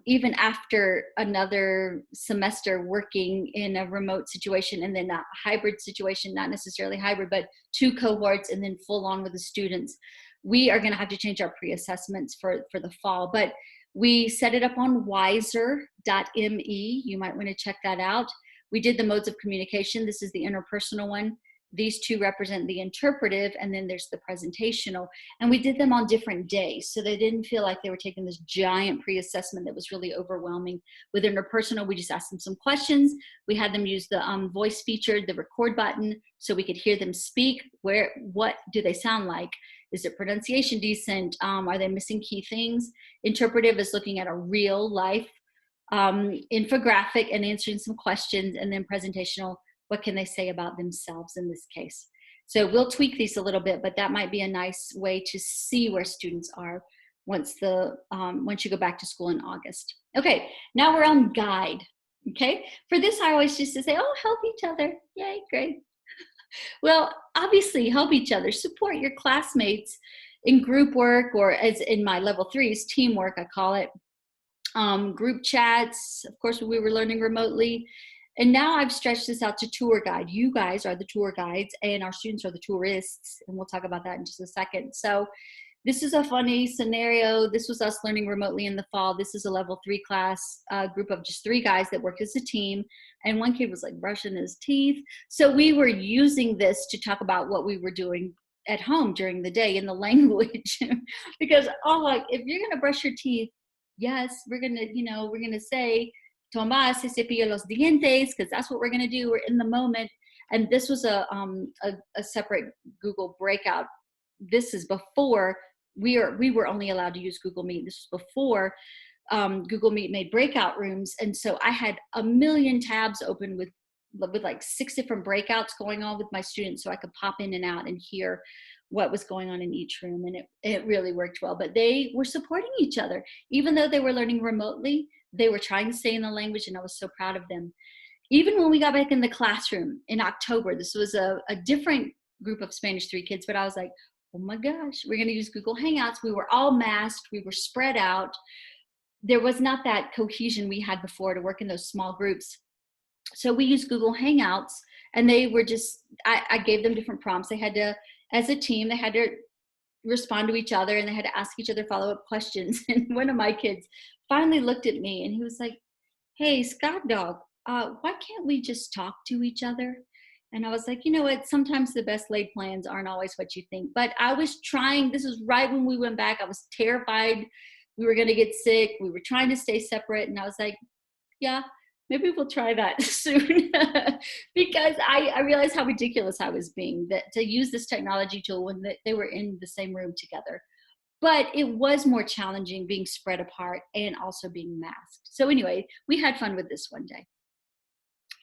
even after another semester working in a remote situation, and then a hybrid situation, not necessarily hybrid, but 2 cohorts and then full on with the students, we are going to have to change our pre-assessments for the fall. But we set it up on wiser.me. You might want to check that out. We did the modes of communication. This is the interpersonal one. These 2 represent the interpretive, and then there's the presentational. And we did them on different days, so they didn't feel like they were taking this giant pre-assessment that was really overwhelming. With interpersonal, we just asked them some questions. We had them use the voice feature, the record button, so we could hear them speak. What do they sound like? Is their pronunciation decent? Are they missing key things? Interpretive is looking at a real life infographic and answering some questions. And then presentational, what can they say about themselves in this case? So we'll tweak these a little bit, but that might be a nice way to see where students are once you go back to school in August. Okay, now we're on guide. Okay, for this I always used to say, oh, help each other. Yay, great. Well, obviously help each other, support your classmates in group work, or as in my level 3s, teamwork, I call it. Group chats, of course, when we were learning remotely. And now I've stretched this out to tour guide. You guys are the tour guides, and our students are the tourists. And we'll talk about that in just a second. So this is a funny scenario. This was us learning remotely in the fall. This is a level 3 class, group of just 3 guys that work as a team. And one kid was like brushing his teeth. So we were using this to talk about what we were doing at home during the day in the language. Because, like, if you're going to brush your teeth, yes, we're going to say, toma, se cepilla los dientes, because that's what we're going to do. We're in the moment. And this was a separate Google breakout. This is before we were only allowed to use Google Meet. This was before Google Meet made breakout rooms. And so I had a million tabs open with like 6 different breakouts going on with my students, so I could pop in and out and hear what was going on in each room. And it really worked well. But they were supporting each other. Even though they were learning remotely, they were trying to stay in the language, and I was so proud of them. Even when we got back in the classroom in October, this was a different group of Spanish 3 kids, but I was like, oh my gosh, we're going to use Google Hangouts. We were all masked. We were spread out. There was not that cohesion we had before to work in those small groups. So we used Google Hangouts, and they were just, I gave them different prompts. They had to, as a team, they had to respond to each other, and they had to ask each other follow-up questions. And one of my kids finally looked at me, and he was like, hey, Scott Dog, why can't we just talk to each other? And I was like, you know what, sometimes the best laid plans aren't always what you think. But I was trying. This was right when we went back. I was terrified we were going to get sick. We were trying to stay separate. And I was like, yeah, maybe we'll try that soon. Because I realized how ridiculous I was being, that to use this technology tool when they were in the same room together. But it was more challenging being spread apart and also being masked. So anyway, we had fun with this one day.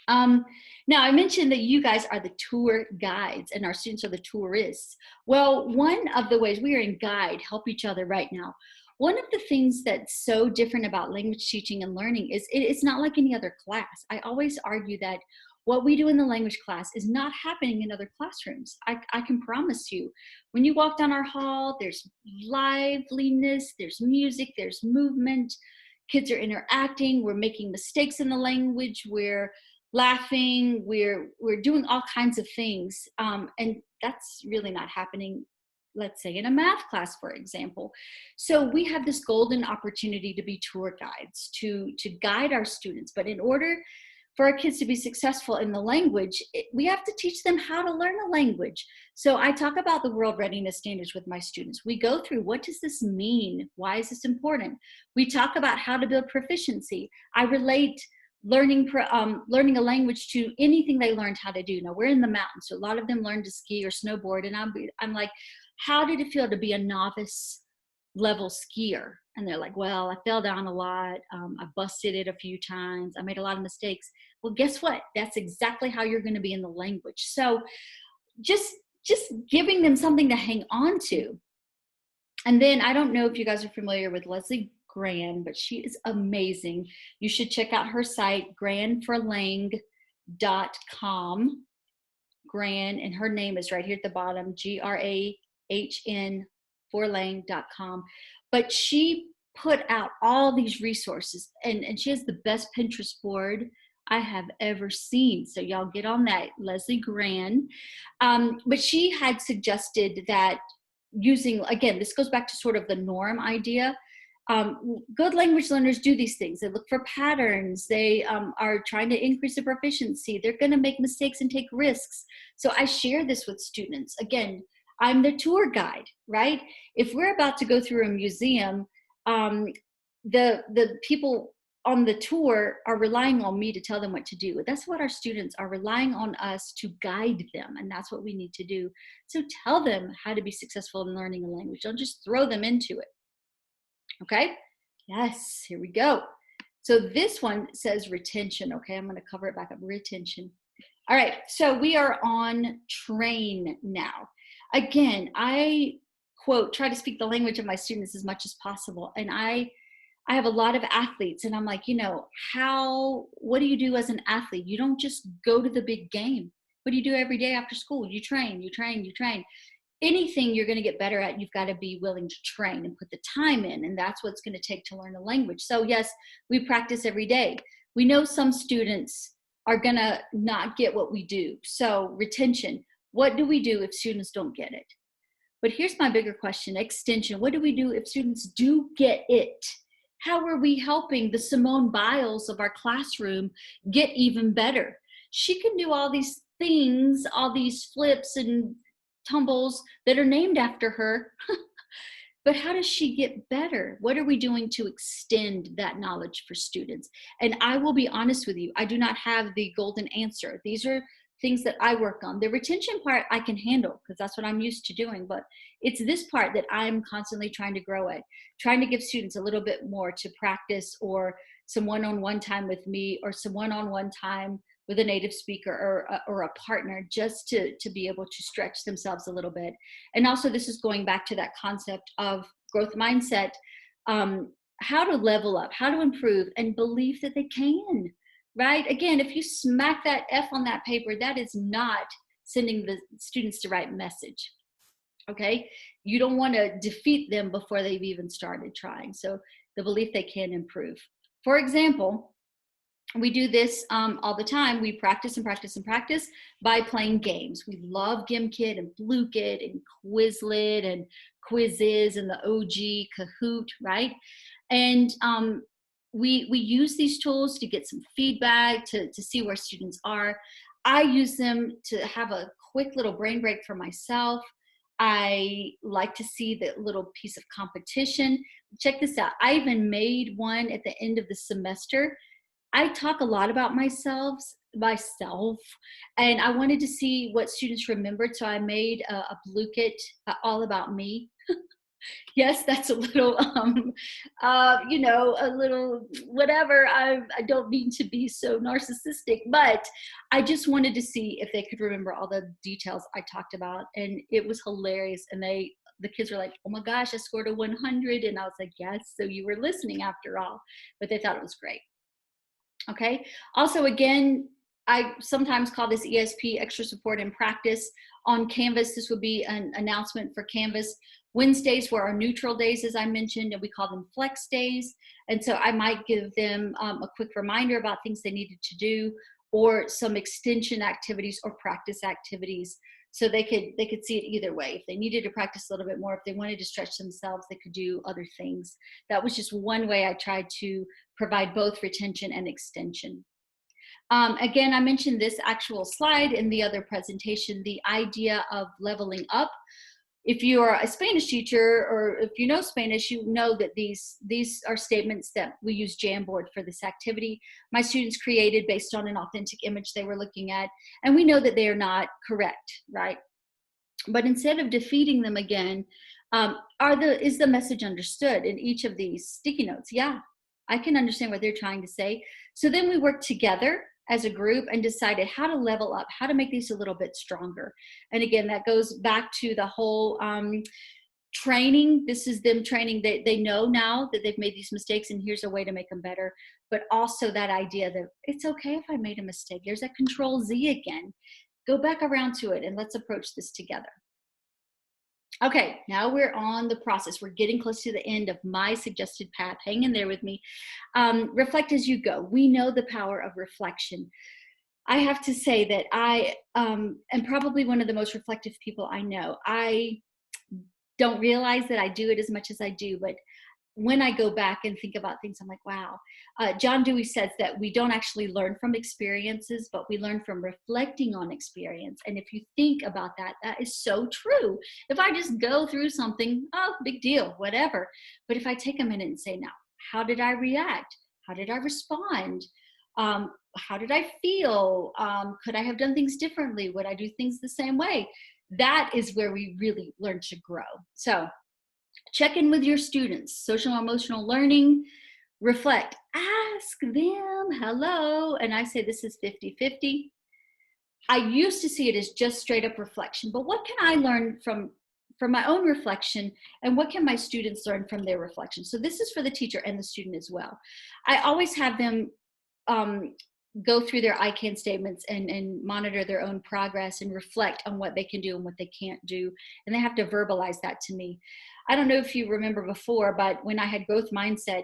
Now, I mentioned that you guys are the tour guides and our students are the tourists. Well, one of the ways we are in guide, help each other right now. One of the things that's so different about language teaching and learning is it's not like any other class. I always argue that what we do in the language class is not happening in other classrooms. I can promise you, when you walk down our hall, there's liveliness, there's music, there's movement, kids are interacting, we're making mistakes in the language, we're laughing, we're doing all kinds of things, and that's really not happening, let's say in a math class, for example. So we have this golden opportunity to be tour guides, to guide our students. But in order for our kids to be successful in the language, we have to teach them how to learn a language. So I talk about the world readiness standards with my students. We go through, what does this mean? Why is this important? We talk about how to build proficiency. I relate learning a language to anything they learned how to do. Now, we're in the mountains, so a lot of them learn to ski or snowboard, and I'm like, how did it feel to be a novice level skier? And they're like, well, I fell down a lot, I busted it a few times, I made a lot of mistakes. Well, guess what? That's exactly how you're going to be in the language. So just giving them something to hang on to. And then, I don't know if you guys are familiar with Leslie Gran, but she is amazing. You should check out her site, granforlang.com. Gran, and her name is right here at the bottom, GRAHN forlang.com. But she put out all these resources, and she has the best Pinterest board I have ever seen. So y'all get on that, Leslie Gran. But she had suggested that using, again, this goes back to sort of the norm idea. Good language learners do these things. They look for patterns. They are trying to increase their proficiency. They're going to make mistakes and take risks. So I share this with students. Again, I'm the tour guide, right? If we're about to go through a museum, the people on the tour are relying on me to tell them what to do. That's what our students are relying on us to guide them, and that's what we need to do. So tell them how to be successful in learning a language. Don't just throw them into it. Okay, yes, here we go. So this one says retention. Okay, I'm going to cover it back up, retention. All right, so we are on train now. Again, I quote, try to speak the language of my students as much as possible. And I have a lot of athletes, and I'm like, what do you do as an athlete? You don't just go to the big game. What do you do every day after school? You train, you train, you train. Anything you're going to get better at, you've got to be willing to train and put the time in, and that's what it's going to take to learn a language. So yes, we practice every day. We know some students are going to not get what we do. So retention, what do we do if students don't get it? But here's my bigger question, extension. What do we do if students do get it? How are we helping the Simone Biles of our classroom get even better? She can do all these things, all these flips and tumbles that are named after her. But how does she get better? What are we doing to extend that knowledge for students? And I will be honest with you, I do not have the golden answer. These are things that I work on. The retention part I can handle because that's what I'm used to doing, but it's this part that I'm constantly trying to grow at, trying to give students a little bit more to practice, or some one-on-one time with me, or some one-on-one time with a native speaker or a partner, just to be able to stretch themselves a little bit. And also, this is going back to that concept of growth mindset, how to level up, how to improve, and believe that they can, right? Again, if you smack that F on that paper, that is not sending the students the right message, okay? You don't want to defeat them before they've even started trying. So the belief they can improve. For example, we do this all the time. We practice and practice and practice by playing games. We love GimKit and Blukit and Quizlet and Quizzes and the OG Kahoot, right? And we use these tools to get some feedback, to see where students are. I use them to have a quick little brain break for myself. I like to see the little piece of competition. Check this out. I even made one at the end of the semester. I talk a lot about myself, and I wanted to see what students remembered. So I made a Blukit all about me. Yes, that's a little, you know, a little whatever. I don't mean to be so narcissistic, but I just wanted to see if they could remember all the details I talked about, and it was hilarious. And the kids were like, "Oh my gosh, I scored a 100," and I was like, "Yes, so you were listening after all." But they thought it was great. Okay. Also, again, I sometimes call this ESP Extra Support in practice. On Canvas, this would be an announcement for Canvas. Wednesdays were our neutral days, as I mentioned, and we call them flex days. And so I might give them a quick reminder about things they needed to do, or some extension activities or practice activities. So they could see it either way. If they needed to practice a little bit more, if they wanted to stretch themselves, they could do other things. That was just one way I tried to provide both retention and extension. Again, I mentioned this actual slide in the other presentation, the idea of leveling up. If you are a Spanish teacher, or if you know Spanish, you know that these are statements that we use Jamboard for this activity. My students created based on an authentic image they were looking at, and we know that they are not correct, right? But instead of defeating them again, is the message understood in each of these sticky notes? Yeah, I can understand what they're trying to say. So then we worked together as a group and decided how to level up, how to make these a little bit stronger. And again, that goes back to the whole training. This is them training. They know now that they've made these mistakes, and here's a way to make them better. But also that idea that it's okay if I made a mistake. There's that Control Z again. Go back around to it and let's approach this together. Okay, now we're on the process. We're getting close to the end of my suggested path. Hang in there with me. Reflect as you go. We know the power of reflection. I have to say that I am probably one of the most reflective people I know. I don't realize that I do it as much as I do, but when I go back and think about things, I'm like, wow. John Dewey says that we don't actually learn from experiences, but we learn from reflecting on experience. And if you think about that, that is so true. If I just go through something, oh, big deal, whatever. But if I take a minute and say, now, how did I react? How did I respond? How did I feel? Could I have done things differently? Would I do things the same way? That is where we really learn to grow. So check in with your students. Social emotional learning, reflect, ask them hello. And I say this is 50-50. I used to see it as just straight up reflection, but what can I learn from my own reflection, and what can my students learn from their reflection? So this is for the teacher and the student as well. I always have them go through their I can statements and monitor their own progress and reflect on what they can do and what they can't do. And they have to verbalize that to me. I don't know if you remember before, but when I had growth mindset,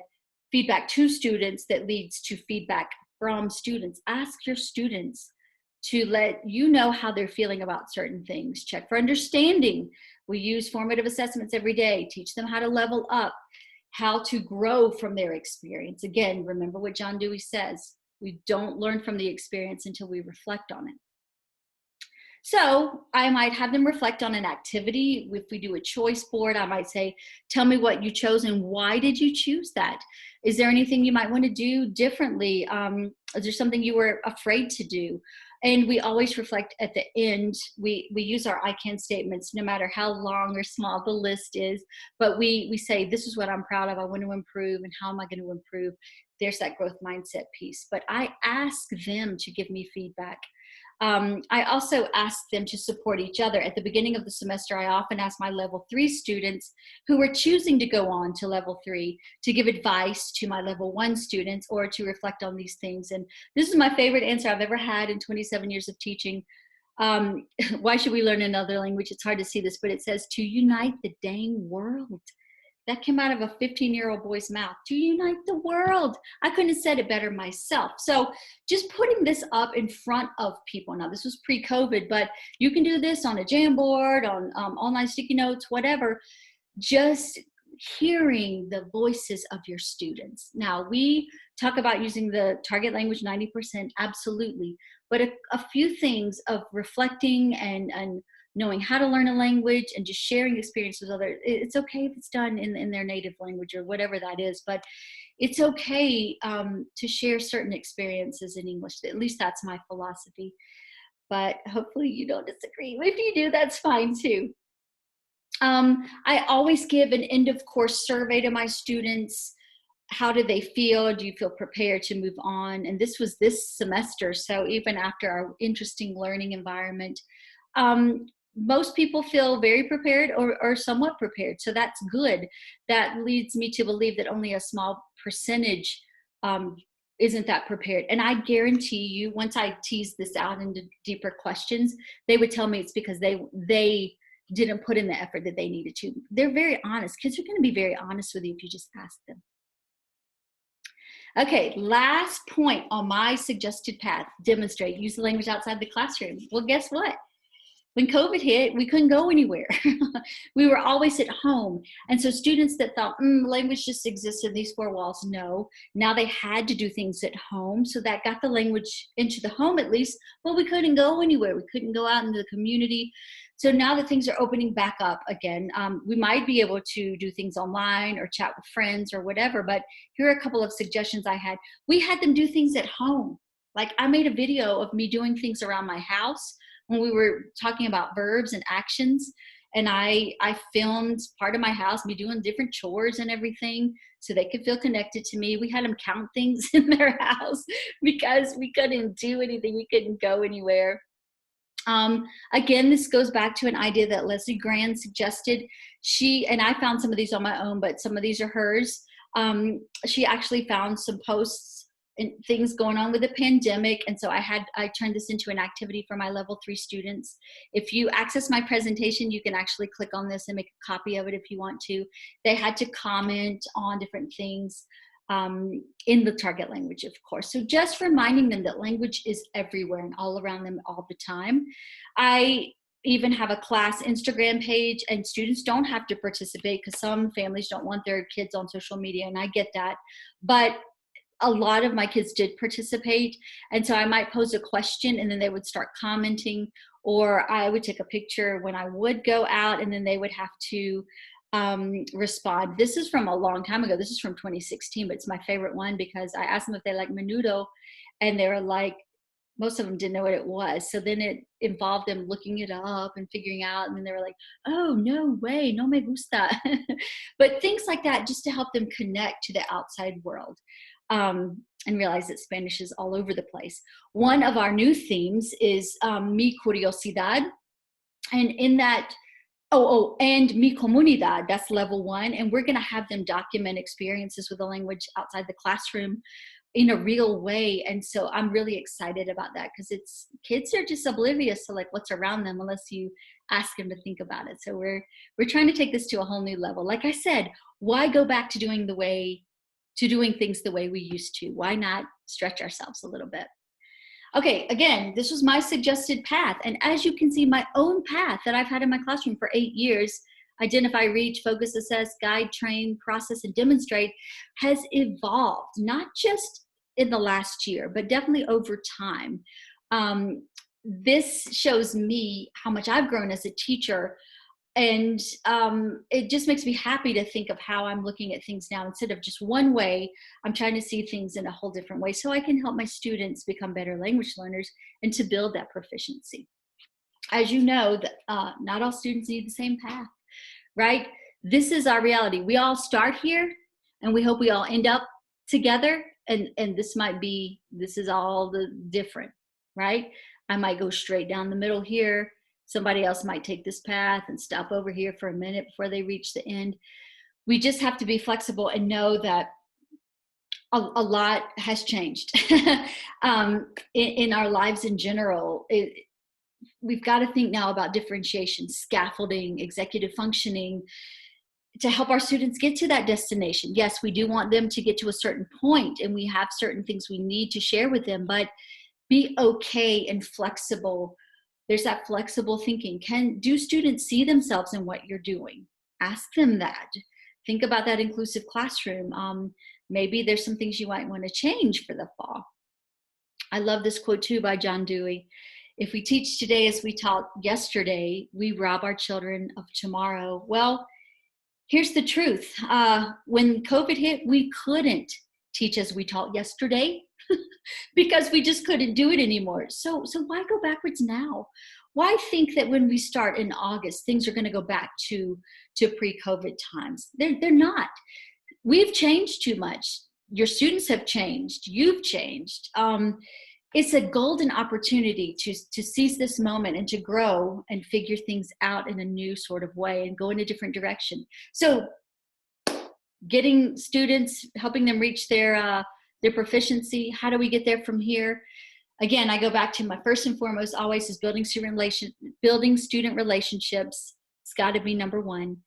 feedback to students that leads to feedback from students. Ask your students to let you know how they're feeling about certain things. Check for understanding. We use formative assessments every day. Teach them how to level up, how to grow from their experience. Again, remember what John Dewey says. We don't learn from the experience until we reflect on it. So I might have them reflect on an activity. If we do a choice board, I might say, tell me what you chose and why did you choose that? Is there anything you might want to do differently? Is there something you were afraid to do? And we always reflect at the end. We use our I can statements, no matter how long or small the list is, but we say, this is what I'm proud of, I want to improve, and how am I going to improve? There's that growth mindset piece. But I ask them to give me feedback. I also ask them to support each other. At the beginning of the semester, I often ask my level 3 students who are choosing to go on to level 3 to give advice to my level 1 students or to reflect on these things. And this is my favorite answer I've ever had in 27 years of teaching. Why should we learn another language? It's hard to see this, but it says to unite the dang world. That came out of a 15-year-old boy's mouth, to unite the world. I couldn't have said it better myself. So just putting this up in front of people. Now, this was pre-COVID, but you can do this on a Jamboard, on online sticky notes, whatever. Just hearing the voices of your students. Now, we talk about using the target language 90%, absolutely. But a few things of reflecting and knowing how to learn a language and just sharing experiences with others. It's okay if it's done in their native language or whatever that is, but it's okay to share certain experiences in English. At least that's my philosophy. But hopefully you don't disagree. If you do, that's fine too. I always give an end of course survey to my students. How do they feel? Do you feel prepared to move on? And this was this semester, so even after our interesting learning environment, um, most people feel very prepared or somewhat prepared. So that's good. That leads me to believe that only a small percentage um, isn't that prepared. And I guarantee you, once I tease this out into deeper questions, they would tell me it's because they didn't put in the effort that they needed to. They're very honest. Kids are going to be very honest with you if you just ask them. Okay, last point on my suggested path: demonstrate, use the language outside the classroom. Well, guess what? When COVID hit, we couldn't go anywhere. We were always at home. And so students that thought, language just exists in these four walls, no. Now they had to do things at home. So that got the language into the home at least, but we couldn't go anywhere. We couldn't go out into the community. So now that things are opening back up again, we might be able to do things online or chat with friends or whatever, but here are a couple of suggestions I had. We had them do things at home. Like I made a video of me doing things around my house when we were talking about verbs and actions. And I filmed part of my house, me doing different chores and everything so they could feel connected to me. We had them count things in their house because we couldn't do anything. We couldn't go anywhere. Again, this goes back to an idea that Leslie Grand suggested. And I found some of these on my own, but some of these are hers. She actually found some posts and things going on with the pandemic. And so I turned this into an activity for my level 3 students. If you access my presentation, you can actually click on this and make a copy of it if you want to. They had to comment on different things in the target language, of course. So just reminding them that language is everywhere and all around them all the time. I even have a class Instagram page, and students don't have to participate because some families don't want their kids on social media, and I get that. But a lot of my kids did participate. And so I might pose a question and then they would start commenting, or I would take a picture when I would go out and then they would have to respond. This is from a long time ago. This is from 2016, but it's my favorite one because I asked them if they like menudo and they were like, most of them didn't know what it was. So then it involved them looking it up and figuring out. And then they were like, oh, no way, no me gusta. But things like that, just to help them connect to the outside world. And realize that Spanish is all over the place. One of our new themes is mi curiosidad. And in that, and mi comunidad, that's level 1. And we're going to have them document experiences with the language outside the classroom in a real way. And so I'm really excited about that because kids are just oblivious to like what's around them unless you ask them to think about it. So we're trying to take this to a whole new level. Like I said, why go back to doing things the way we used to? Why not stretch ourselves a little bit? Okay, again, this was my suggested path. And as you can see, my own path that I've had in my classroom for 8 years, identify, reach, focus, assess, guide, train, process, and demonstrate, has evolved, not just in the last year, but definitely over time. This shows me how much I've grown as a teacher. And it just makes me happy to think of how I'm looking at things now. Instead of just one way, I'm trying to see things in a whole different way so I can help my students become better language learners and to build that proficiency. As you know, not all students need the same path, right? This is our reality. We all start here and we hope we all end up together. And this is all the different, right? I might go straight down the middle here. Somebody else might take this path and stop over here for a minute before they reach the end. We just have to be flexible and know that a lot has changed in our lives in general. We've got to think now about differentiation, scaffolding, executive functioning to help our students get to that destination. Yes, we do want them to get to a certain point and we have certain things we need to share with them, but be okay and flexible. There's that flexible thinking. Do students see themselves in what you're doing? Ask them that. Think about that inclusive classroom. Maybe there's some things you might want to change for the fall. I love this quote too by John Dewey. If we teach today as we taught yesterday, we rob our children of tomorrow. Well, here's the truth. When COVID hit, we couldn't teach as we taught yesterday because we just couldn't do it anymore. So why go backwards now? Why think that when we start in August, things are going to go back to pre-COVID times? They're not. We've changed too much. Your students have changed. You've changed. It's a golden opportunity to seize this moment and to grow and figure things out in a new sort of way and go in a different direction. So getting students, helping them reach their proficiency. How do we get there from here? Again, I go back to my first and foremost always is building student relationships. It's got to be number one.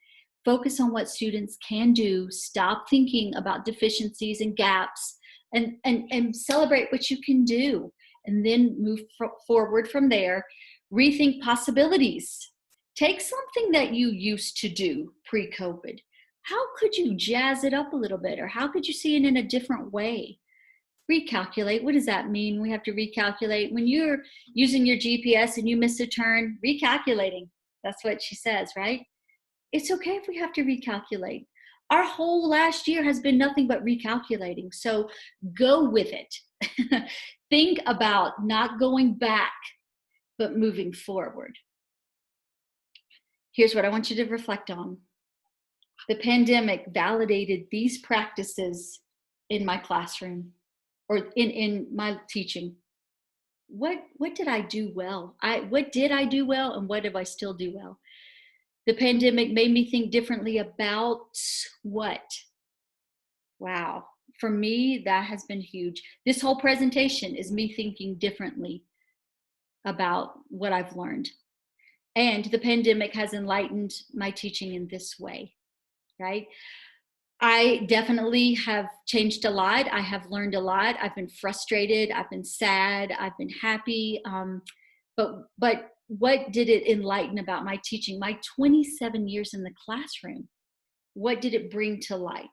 Focus on what students can do. Stop thinking about deficiencies and gaps, and celebrate what you can do, and then move forward from there. Rethink possibilities. Take something that you used to do pre-COVID. How could you jazz it up a little bit, or how could you see it in a different way? Recalculate. What does that mean? We have to recalculate. When you're using your GPS and you miss a turn, recalculating. That's what she says, right? It's okay if we have to recalculate. Our whole last year has been nothing but recalculating. So go with it. Think about not going back, but moving forward. Here's what I want you to reflect on. The pandemic validated these practices in my classroom or in my teaching. What did I do well? What did I do well, and what do I still do well? The pandemic made me think differently about what? Wow. For me, that has been huge. This whole presentation is me thinking differently about what I've learned. And the pandemic has enlightened my teaching in this way, right? I definitely have changed a lot. I have learned a lot. I've been frustrated. I've been sad. I've been happy. But what did it enlighten about my teaching? My 27 years in the classroom. What did it bring to light?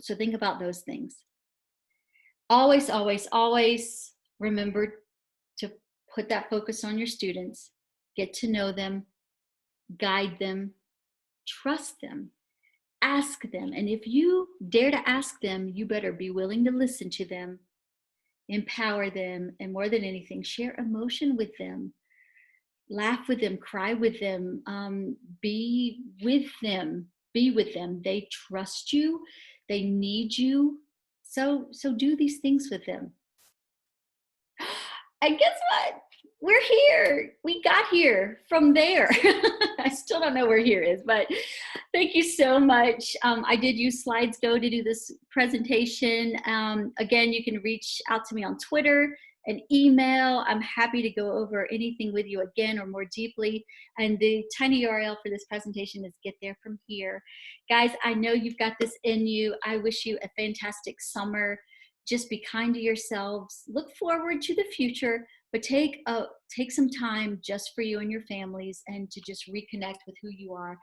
So think about those things. Always, always, always remember to put that focus on your students, get to know them, guide them, trust them. Ask them, and if you dare to ask them, you better be willing to listen to them, empower them, and more than anything, share emotion with them, laugh with them, cry with them, be with them. They trust you, they need you, so do these things with them. And guess what? We're here. We got here from there. I still don't know where here is, but thank you so much. I did use SlidesGo to do this presentation. Again, you can reach out to me on Twitter and email. I'm happy to go over anything with you again or more deeply. And the tiny URL for this presentation is Get There From Here. Guys, I know you've got this in you. I wish you a fantastic summer. Just be kind to yourselves. Look forward to the future, but take some time just for you and your families and to just reconnect with who you are.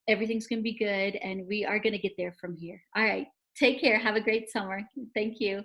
Everything's going to be good, and we are going to get there from here. All right. Take care. Have a great summer. Thank you.